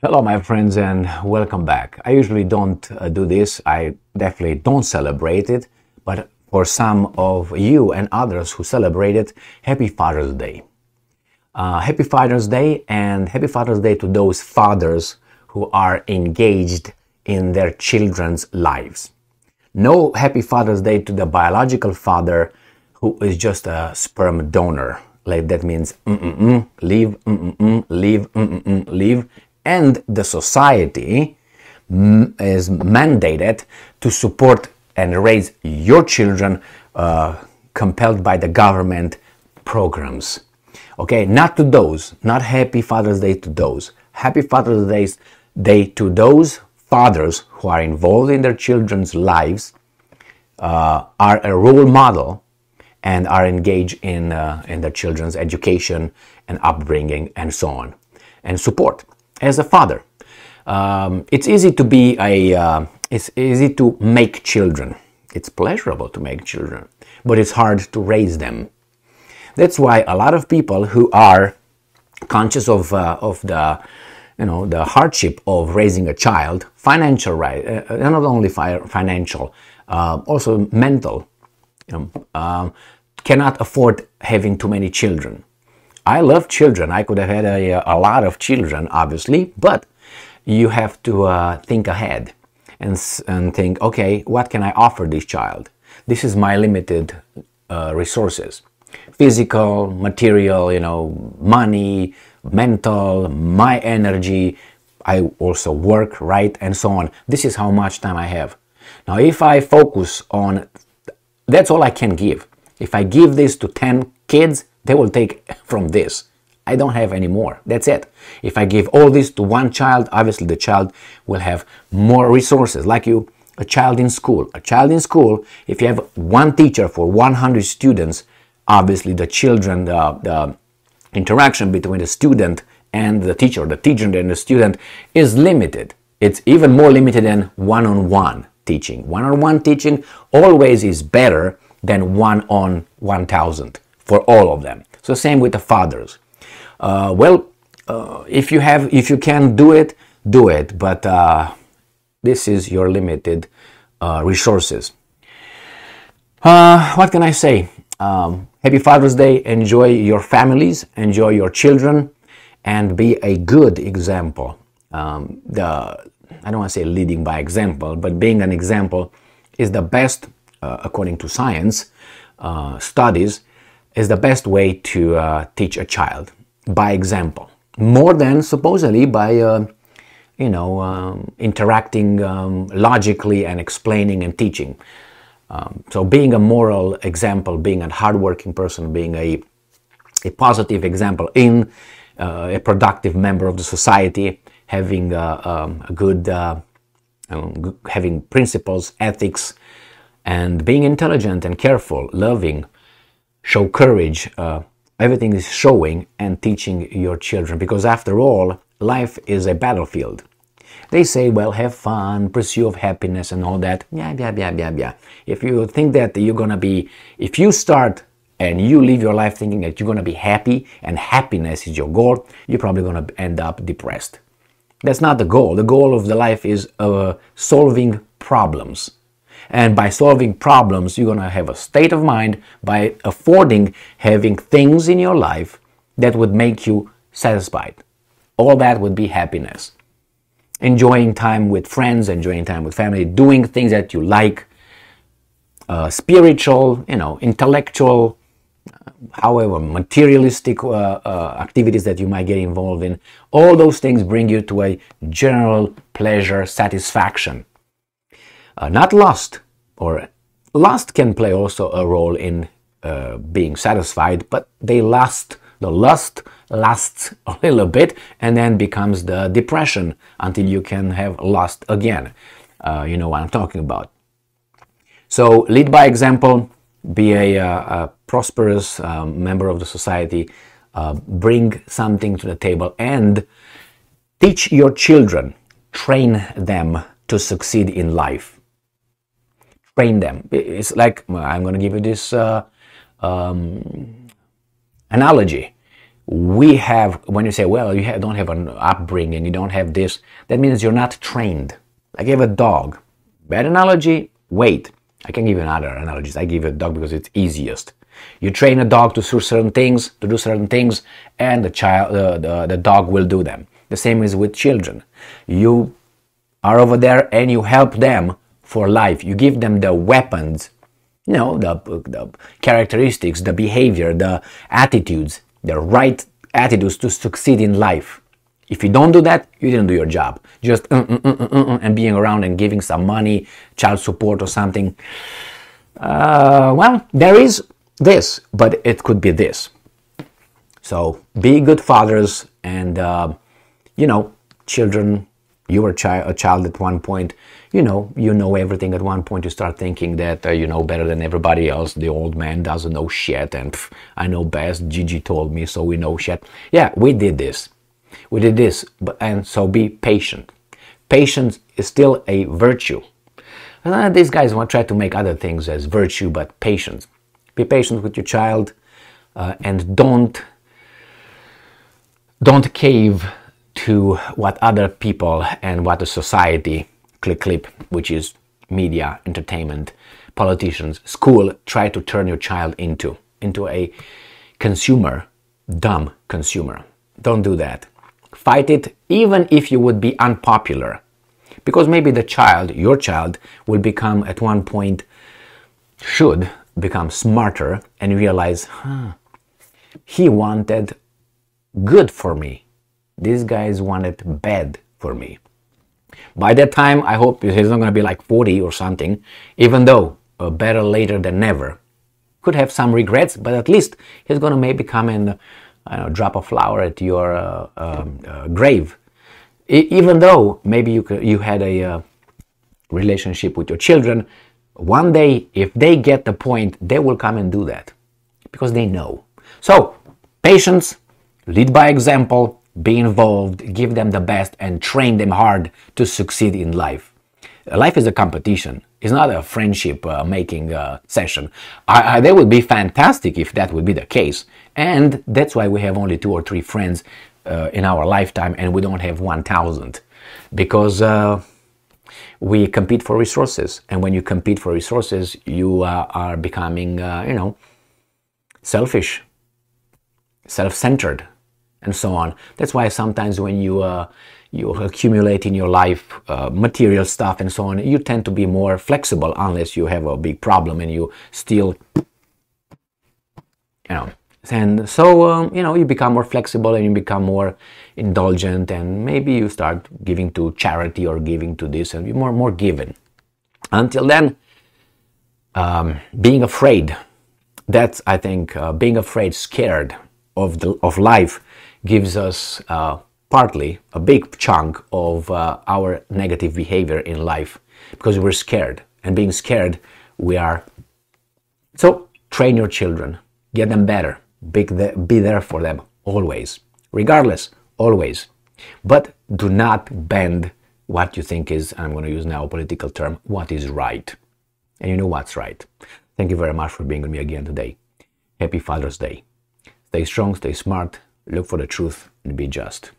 Hello, my friends, and welcome back. I usually don't do this. I definitely don't celebrate it. But for some of you and others who celebrate it, Happy Father's Day. Happy Father's Day, and Happy Father's Day to those fathers who are engaged in their children's lives. No Happy Father's Day to the biological father who is just a sperm donor. Like that means leave, leave, leave. And the society is mandated to support and raise your children compelled by the government programs. Okay, not to those, not Happy Father's Day to those. Happy Father's Day to those fathers who are involved in their children's lives, are a role model, and are engaged in their children's education and upbringing and so on, and support. As a father, it's easy to be it's easy to make children. It's pleasurable to make children, but it's hard to raise them. That's why a lot of people who are conscious of the the hardship of raising a child, financial not only financial, also mental, cannot afford having too many children. I love children. I could have had a lot of children, obviously, but you have to think ahead and think, okay, what can I offer this child? This is my limited resources. Physical, material, money, mental, my energy. I also work, right, and so on. This is how much time I have. Now, if I focus on, that's all I can give. If I give this to 10 kids, they will take from this. I don't have any more. That's it. If I give all this to one child, obviously the child will have more resources. Like a child in school. A child in school, if you have one teacher for 100 students, obviously the children, the interaction between the student and the teacher and the student is limited. It's even more limited than one-on-one teaching. One-on-one teaching always is better than 1 on 1,000 for all of them. So same with the fathers. If you can do it, do it. But this is your limited resources. What can I say? Happy Father's Day. Enjoy your families, enjoy your children, and be a good example. I don't want to say leading by example, but being an example is the best, according to science studies, is the best way to teach a child, by example, more than supposedly by interacting logically and explaining and teaching. So being a moral example, being a hardworking person, being a positive example in a productive member of the society, having a good, having principles, ethics, and being intelligent and careful, loving, show courage, everything is showing and teaching your children, because after all, life is a battlefield. They say, well, have fun, pursuit of happiness and all that. Yeah. If you think that you're going to be, if you start and you live your life thinking that you're going to be happy and happiness is your goal, you're probably going to end up depressed. That's not the goal. The goal of the life is solving problems. And by solving problems, you're going to have a state of mind by affording having things in your life that would make you satisfied. All that would be happiness. Enjoying time with friends, enjoying time with family, doing things that you like, spiritual, intellectual, however, materialistic activities that you might get involved in. All those things bring you to a general pleasure, satisfaction. Not lust, or lust can play also a role in being satisfied, but the lust lasts a little bit and then becomes the depression until you can have lust again. You know what I'm talking about. So lead by example, be a prosperous member of the society, bring something to the table, and teach your children, train them to succeed in life. Train them. It's like, I'm going to give you this analogy. We have, when you say, well, don't have an upbringing, you don't have this, that means you're not trained. Like you have a dog. Bad analogy, wait. I can give you other analogies. I give you a dog because it's easiest. You train a dog to do certain things, and the dog will do them. The same is with children. You are over there and you help them for life. You give them the weapons, the characteristics, the behavior, the attitudes, the right attitudes to succeed in life. If you don't do that, you didn't do your job. Just and being around and giving some money, child support or something. Well, there is this, but it could be this. So be good fathers, and children. You were a child at one point. You know everything at one point. You start thinking that you know better than everybody else. The old man doesn't know shit, and I know best. Gigi told me, so we know shit. Yeah, we did this. And so be patient. Patience is still a virtue. These guys want to try to make other things as virtue, but patience. Be patient with your child, and don't cave to what other people and what the society, clip, which is media, entertainment, politicians, school, try to turn your child into a consumer, dumb consumer. Don't do that. Fight it, even if you would be unpopular, because maybe your child will become at one point, should become smarter and realize, he wanted good for me. These guys wanted bad for me. By that time, I hope he's not going to be like 40 or something, even though better later than never. Could have some regrets, but at least he's going to maybe come and drop a flower at your grave. Even though maybe you had a relationship with your children, one day, if they get the point, they will come and do that because they know. So, patience, lead by example, be involved, give them the best, and train them hard to succeed in life. Life is a competition. It's not a friendship making session. That would be fantastic if that would be the case. And that's why we have only 2 or 3 friends in our lifetime, and we don't have 1,000. Because we compete for resources. And when you compete for resources, you are becoming, selfish, self-centered, and so on. That's why sometimes when you accumulate in your life material stuff and so on, you tend to be more flexible unless you have a big problem and you still, and so, you become more flexible and you become more indulgent, and maybe you start giving to charity or giving to this and be more given. Until then, being afraid, that's, I think, being afraid, scared of life gives us partly a big chunk of our negative behavior in life, because we're scared, and being scared, we are. So train your children, get them better, be there for them always, regardless, always. But do not bend what you think is, I'm going to use now a political term, what is right. And you know what's right. Thank you very much for being with me again today. Happy Father's Day. Stay strong, stay smart, look for the truth, and be just.